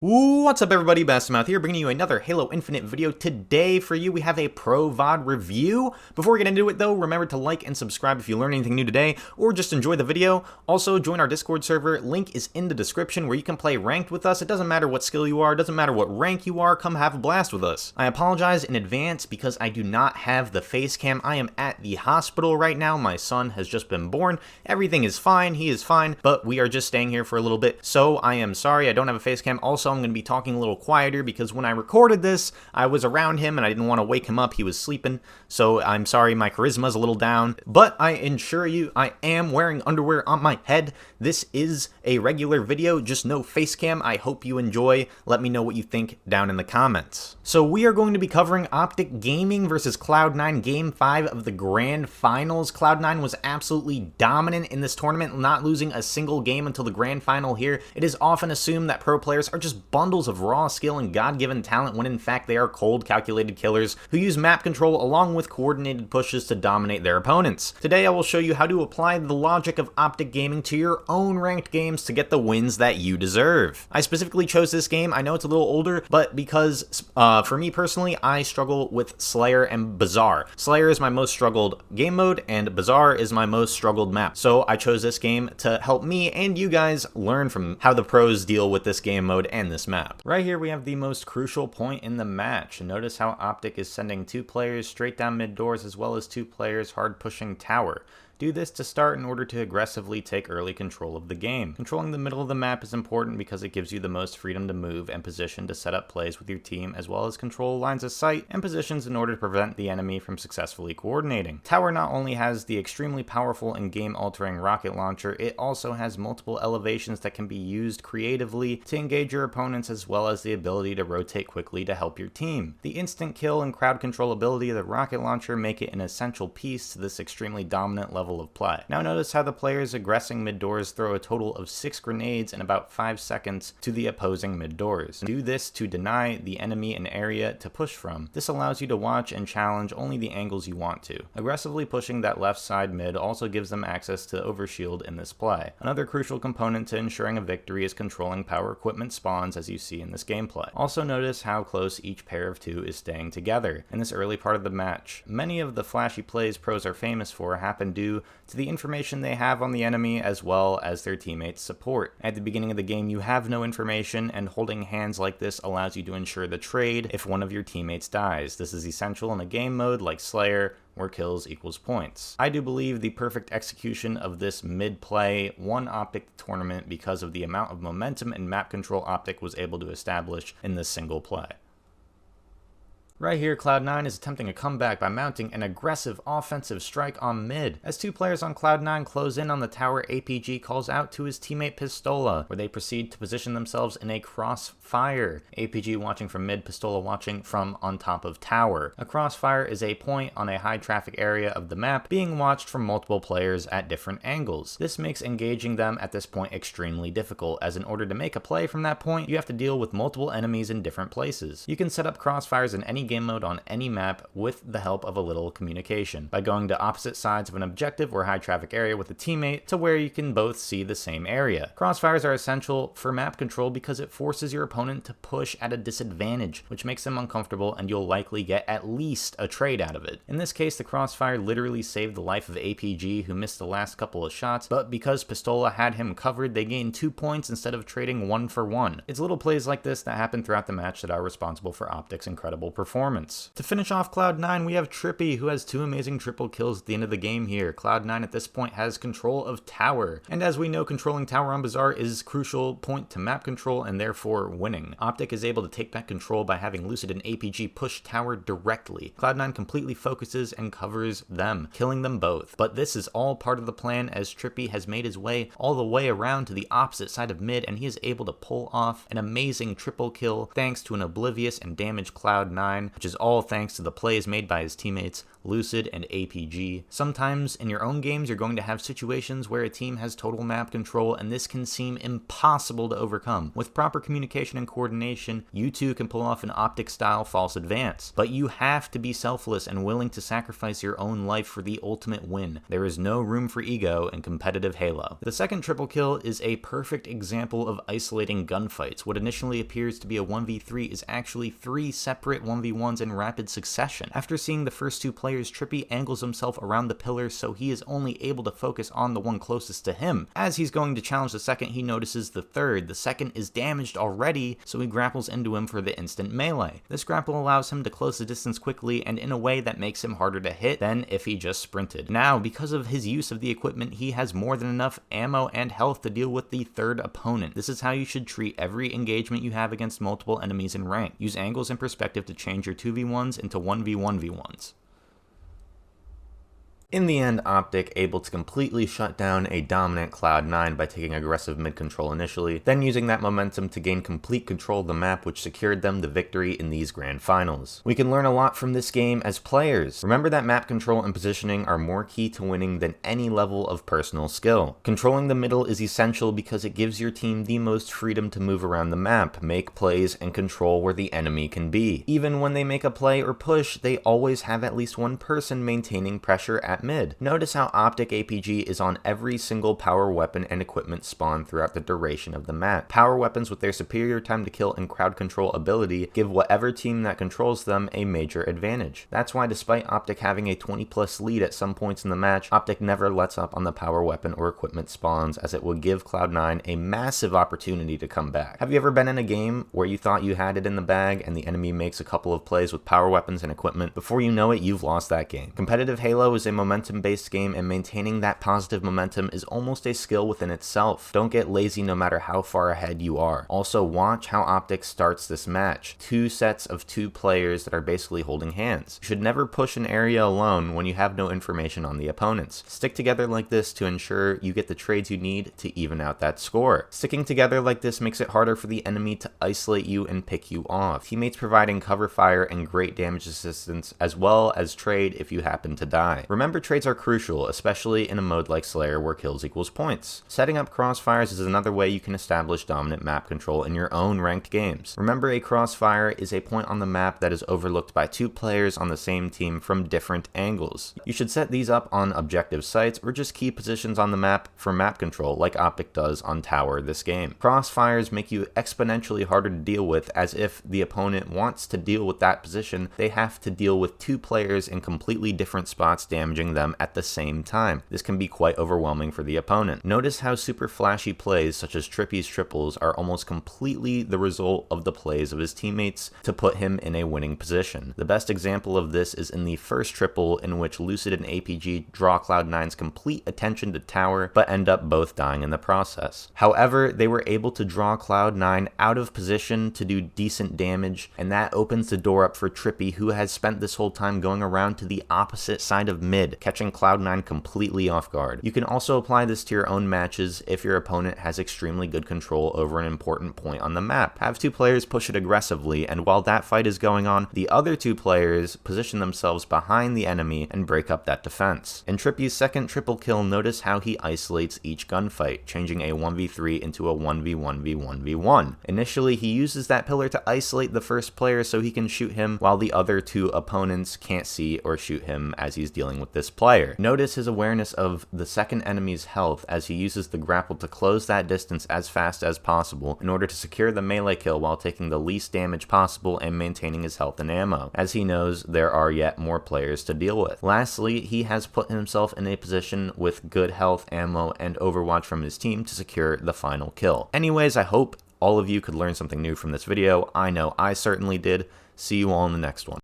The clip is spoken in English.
What's up everybody, Bastamouth here, bringing you another Halo Infinite video. Today for you we have a Pro VOD review. Before we get into it though, remember to like and subscribe if you learn anything new today, or just enjoy the video. Also, join our Discord server, link is in the description, where you can play ranked with us. It doesn't matter what skill you are, it doesn't matter what rank you are, come have a blast with us. I apologize in advance because I do not have the face cam. I am at the hospital right now, my son has just been born, everything is fine, he is fine, but we are just staying here for a little bit, so I am sorry I don't have a face cam. Also, I'm going to be talking a little quieter because when I recorded this, I was around him and I didn't want to wake him up. He was sleeping, so I'm sorry my charisma's a little down. But I assure you, I am wearing underwear on my head. This is a regular video, just no face cam. I hope you enjoy. Let me know what you think down in the comments. So we are going to be covering Optic Gaming versus Cloud9 Game 5 of the Grand Finals. Cloud9 was absolutely dominant in this tournament, not losing a single game until the Grand Final here. It is often assumed that pro players are just bundles of raw skill and God-given talent when in fact they are cold, calculated killers who use map control along with coordinated pushes to dominate their opponents. Today I will show you how to apply the logic of Optic Gaming to your own ranked games to get the wins that you deserve. I specifically chose this game, I know it's a little older, but because for me personally, I struggle with Slayer and Bazaar. Slayer is my most struggled game mode and Bazaar is my most struggled map. So I chose this game to help me and you guys learn from how the pros deal with this game mode and this map. Right here we have the most crucial point in the match. Notice how Optic is sending two players straight down mid doors as well as two players hard pushing tower. Do this to start in order to aggressively take early control of the game. Controlling the middle of the map is important because it gives you the most freedom to move and position to set up plays with your team, as well as control lines of sight and positions in order to prevent the enemy from successfully coordinating. Tower not only has the extremely powerful and game-altering rocket launcher, it also has multiple elevations that can be used creatively to engage your opponents, as well as the ability to rotate quickly to help your team. The instant kill and crowd control ability of the rocket launcher make it an essential piece to this extremely dominant level of play. Now notice how the players aggressing mid doors throw a total of 6 grenades in about 5 seconds to the opposing mid doors. Do this to deny the enemy an area to push from. This allows you to watch and challenge only the angles you want to. Aggressively pushing that left side mid also gives them access to overshield in this play. Another crucial component to ensuring a victory is controlling power equipment spawns, as you see in this gameplay. Also notice how close each pair of two is staying together in this early part of the match. Many of the flashy plays pros are famous for happen due to the information they have on the enemy as well as their teammates' support. At the beginning of the game you have no information, and holding hands like this allows you to ensure the trade if one of your teammates dies. This is essential in a game mode like Slayer, where kills equals points. I do believe the perfect execution of this mid play won Optic the tournament because of the amount of momentum and map control Optic was able to establish in this single play. Right here, Cloud9 is attempting a comeback by mounting an aggressive offensive strike on mid. As two players on Cloud9 close in on the tower, APG calls out to his teammate Pistola, where they proceed to position themselves in a crossfire. APG watching from mid, Pistola watching from on top of tower. A crossfire is a point on a high traffic area of the map being watched from multiple players at different angles. This makes engaging them at this point extremely difficult, as in order to make a play from that point, you have to deal with multiple enemies in different places. You can set up crossfires in any game mode on any map with the help of a little communication by going to opposite sides of an objective or high traffic area with a teammate to where you can both see the same area. Crossfires are essential for map control because it forces your opponent to push at a disadvantage, which makes them uncomfortable, and you'll likely get at least a trade out of it. In this case, the crossfire literally saved the life of APG, who missed the last couple of shots, but because Pistola had him covered, they gained 2 points instead of trading 1 for 1. It's little plays like this that happen throughout the match that are responsible for Optic's incredible performance. To finish off Cloud9, we have Trippy, who has 2 amazing triple kills at the end of the game here. Cloud9 at this point has control of tower, and as we know, controlling tower on Bazaar is a crucial point to map control and therefore winning. Optic is able to take back control by having Lucid and APG push tower directly. Cloud9 completely focuses and covers them, killing them both. But this is all part of the plan, as Trippy has made his way all the way around to the opposite side of mid, and he is able to pull off an amazing triple kill thanks to an oblivious and damaged Cloud9, which is all thanks to the plays made by his teammates Lucid, and APG. Sometimes in your own games, you're going to have situations where a team has total map control, and this can seem impossible to overcome. With proper communication and coordination, you too can pull off an Optic-style false advance. But you have to be selfless and willing to sacrifice your own life for the ultimate win. There is no room for ego in competitive Halo. The second triple kill is a perfect example of isolating gunfights. What initially appears to be a 1v3 is actually 3 separate 1v1s in rapid succession. After seeing the first two players, Trippy angles himself around the pillar so he is only able to focus on the one closest to him. As he's going to challenge the second, he notices the third. The second is damaged already, so he grapples into him for the instant melee. This grapple allows him to close the distance quickly and in a way that makes him harder to hit than if he just sprinted. Now, because of his use of the equipment, he has more than enough ammo and health to deal with the third opponent. This is how you should treat every engagement you have against multiple enemies in rank. Use angles and perspective to change your 2v1s into 1v1v1s. In the end, Optic able to completely shut down a dominant Cloud9 by taking aggressive mid control initially, then using that momentum to gain complete control of the map, which secured them the victory in these grand finals. We can learn a lot from this game as players. Remember that map control and positioning are more key to winning than any level of personal skill. Controlling the middle is essential because it gives your team the most freedom to move around the map, make plays, and control where the enemy can be. Even when they make a play or push, they always have at least one person maintaining pressure at mid. Notice how Optic APG is on every single power weapon and equipment spawn throughout the duration of the map. Power weapons with their superior time to kill and crowd control ability give whatever team that controls them a major advantage. That's why despite Optic having a 20+ lead at some points in the match, Optic never lets up on the power weapon or equipment spawns, as it would give Cloud9 a massive opportunity to come back. Have you ever been in a game where you thought you had it in the bag and the enemy makes a couple of plays with power weapons and equipment? Before you know it, you've lost that game. Competitive Halo is a momentum-based game, and maintaining that positive momentum is almost a skill within itself. Don't get lazy no matter how far ahead you are. Also, watch how Optic starts this match. 2 sets of 2 players that are basically holding hands. You should never push an area alone when you have no information on the opponents. Stick together like this to ensure you get the trades you need to even out that score. Sticking together like this makes it harder for the enemy to isolate you and pick you off. Teammates providing cover fire and great damage assistance, as well as trade if you happen to die. Remember, trades are crucial, especially in a mode like Slayer where kills equals points. Setting up crossfires is another way you can establish dominant map control in your own ranked games. Remember, a crossfire is a point on the map that is overlooked by 2 players on the same team from different angles. You should set these up on objective sites or just key positions on the map for map control like Optic does on Tower this game. Crossfires make you exponentially harder to deal with, as if the opponent wants to deal with that position, they have to deal with 2 players in completely different spots damaging them at the same time. This can be quite overwhelming for the opponent. Notice how super flashy plays such as Trippy's triples are almost completely the result of the plays of his teammates to put him in a winning position. The best example of this is in the first triple, in which Lucid and APG draw Cloud9's complete attention to Tower, but end up both dying in the process. However, they were able to draw Cloud9 out of position to do decent damage, and that opens the door up for Trippy, who has spent this whole time going around to the opposite side of mid, catching Cloud9 completely off guard. You can also apply this to your own matches if your opponent has extremely good control over an important point on the map. Have 2 players push it aggressively, and while that fight is going on, the other 2 players position themselves behind the enemy and break up that defense. In Trippy's second triple kill, notice how he isolates each gunfight, changing a 1v3 into a 1v1v1v1. Initially, he uses that pillar to isolate the first player so he can shoot him, while the other 2 opponents can't see or shoot him as he's dealing with this player. Notice his awareness of the second enemy's health as he uses the grapple to close that distance as fast as possible in order to secure the melee kill while taking the least damage possible and maintaining his health and ammo, as he knows there are yet more players to deal with. Lastly, he has put himself in a position with good health, ammo, and overwatch from his team to secure the final kill. Anyways, I hope all of you could learn something new from this video. I know I certainly did. See you all in the next one.